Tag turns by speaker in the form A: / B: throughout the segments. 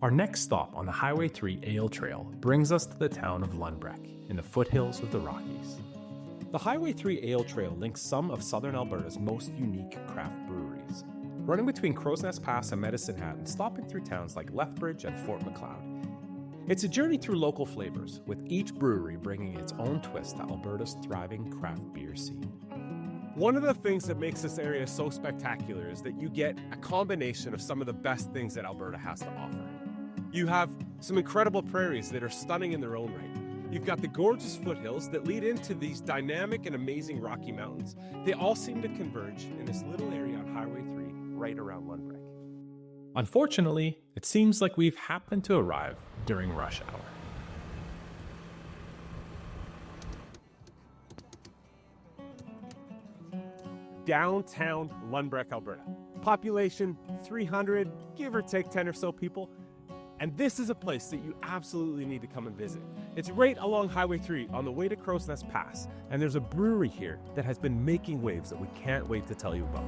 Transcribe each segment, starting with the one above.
A: Our next stop on the Highway 3 Ale Trail brings us to the town of Lundbreck in the foothills of the Rockies. The Highway 3 Ale Trail links some of southern Alberta's most unique craft breweries. Running between Crow's Nest Pass and Medicine Hat and stopping through towns like Lethbridge and Fort Macleod. It's a journey through local flavors, with each brewery bringing its own twist to Alberta's thriving craft beer scene.
B: One of the things that makes this area so spectacular is that you get a combination of some of the best things that Alberta has to offer. You have some incredible prairies that are stunning in their own right. You've got the gorgeous foothills that lead into these dynamic and amazing Rocky Mountains. They all seem to converge in this little area on Highway 3 right around Lundbreck.
A: Unfortunately, it seems like we've happened to arrive during rush hour.
B: Downtown Lundbreck, Alberta. Population 300, give or take 10 or so people. And this is a place that you absolutely need to come and visit. It's right along Highway 3 on the way to Crow's Nest Pass. And there's a brewery here that has been making waves that we can't wait to tell you about.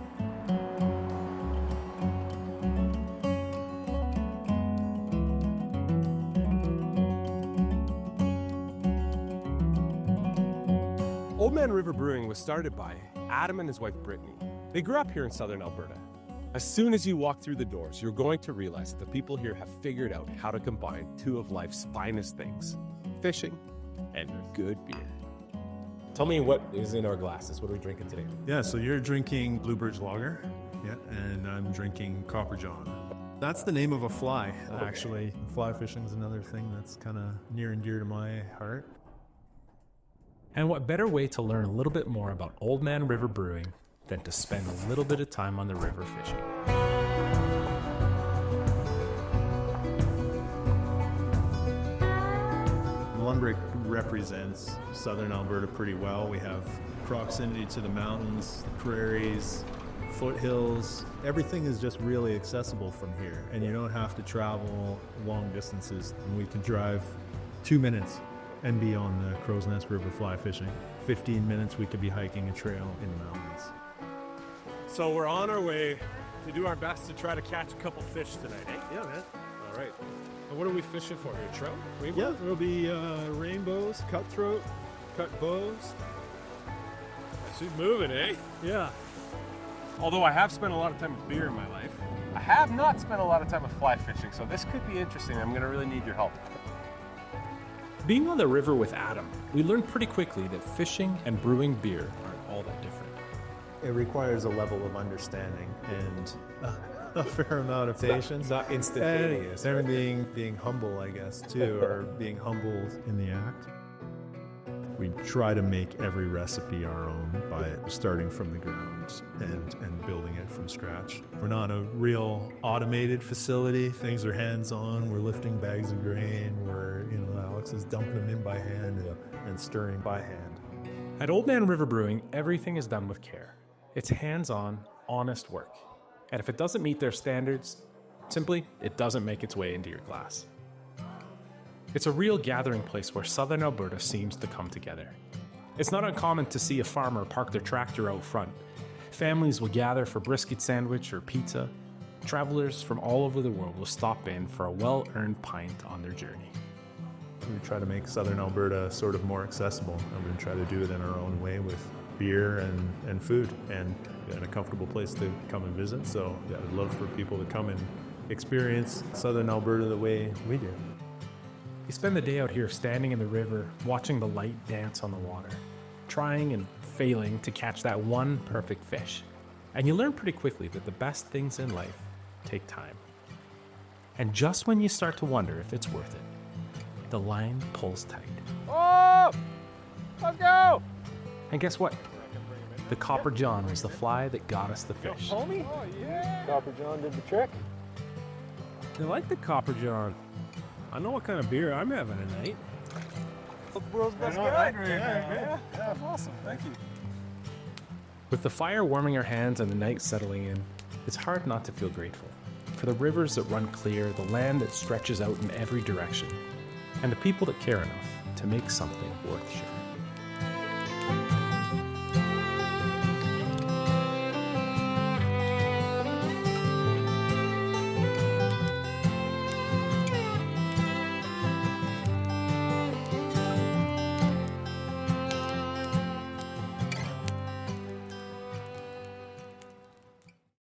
B: Oldman River Brewing was started by Adam and his wife Brittany. They grew up here in southern Alberta. As soon as you walk through the doors, you're going to realize that the people here have figured out how to combine two of life's finest things, fishing and good beer. Tell me what is in our glasses. What are we drinking today?
C: Yeah, so you're drinking Bluebridge Lager, and I'm drinking Copper John. That's the name of a fly, actually. Fly fishing is another thing that's kind of near and dear to my heart.
A: And what better way to learn a little bit more about Oldman River Brewing than to spend a little bit of time on the river fishing.
C: Lundbreck represents southern Alberta pretty well. We have proximity to the mountains, prairies, foothills. Everything is just really accessible from here, and you don't have to travel long distances. And we can drive 2 minutes and be on the Crow's Nest River fly fishing. 15 minutes we could be hiking a trail in the mountains.
B: So we're on our way to do our best to try to catch a couple fish tonight, eh?
C: Yeah, man.
B: All right. And what are we fishing for here? Trout? Rainbow?
C: Yeah, there'll be rainbows, cutthroat, cut bows.
B: She's moving, eh?
C: Yeah.
B: Although I have spent a lot of time with beer in my life, I have not spent a lot of time with fly fishing, so this could be interesting. I'm going to really need your help.
A: Being on the river with Adam, we learned pretty quickly that fishing and brewing beer aren't all that different.
C: It requires a level of understanding and a fair amount of patience.
B: Not instantaneous.
C: And being humble, I guess, too, or being humbled in the act. We try to make every recipe our own by starting from the ground and building it from scratch. We're not a real automated facility. Things are hands-on. We're lifting bags of grain. Alex is dumping them in by hand and stirring by hand.
A: At Oldman River Brewing, everything is done with care. It's hands-on, honest work. And if it doesn't meet their standards, simply, it doesn't make its way into your glass. It's a real gathering place where southern Alberta seems to come together. It's not uncommon to see a farmer park their tractor out front. Families will gather for brisket sandwich or pizza. Travelers from all over the world will stop in for a well-earned pint on their journey.
C: We try to make southern Alberta sort of more accessible, and we try to do it in our own way with beer and food and a comfortable place to come and visit. So yeah, I'd love for people to come and experience southern Alberta the way we do.
A: You spend the day out here standing in the river, watching the light dance on the water, trying and failing to catch that one perfect fish. And you learn pretty quickly that the best things in life take time. And just when you start to wonder if it's worth it, the line pulls tight.
B: Oh! Let's go!
A: And guess what? The Copper John was the fly that got us the fish.
B: Homie? Oh, yeah!
C: Copper John did the trick.
B: You like the Copper John? I know what kind of beer I'm having tonight. The world's best guy. Yeah, awesome. Thank you.
A: With the fire warming our hands and the night settling in, it's hard not to feel grateful for the rivers that run clear, the land that stretches out in every direction, and the people that care enough to make something worth sharing.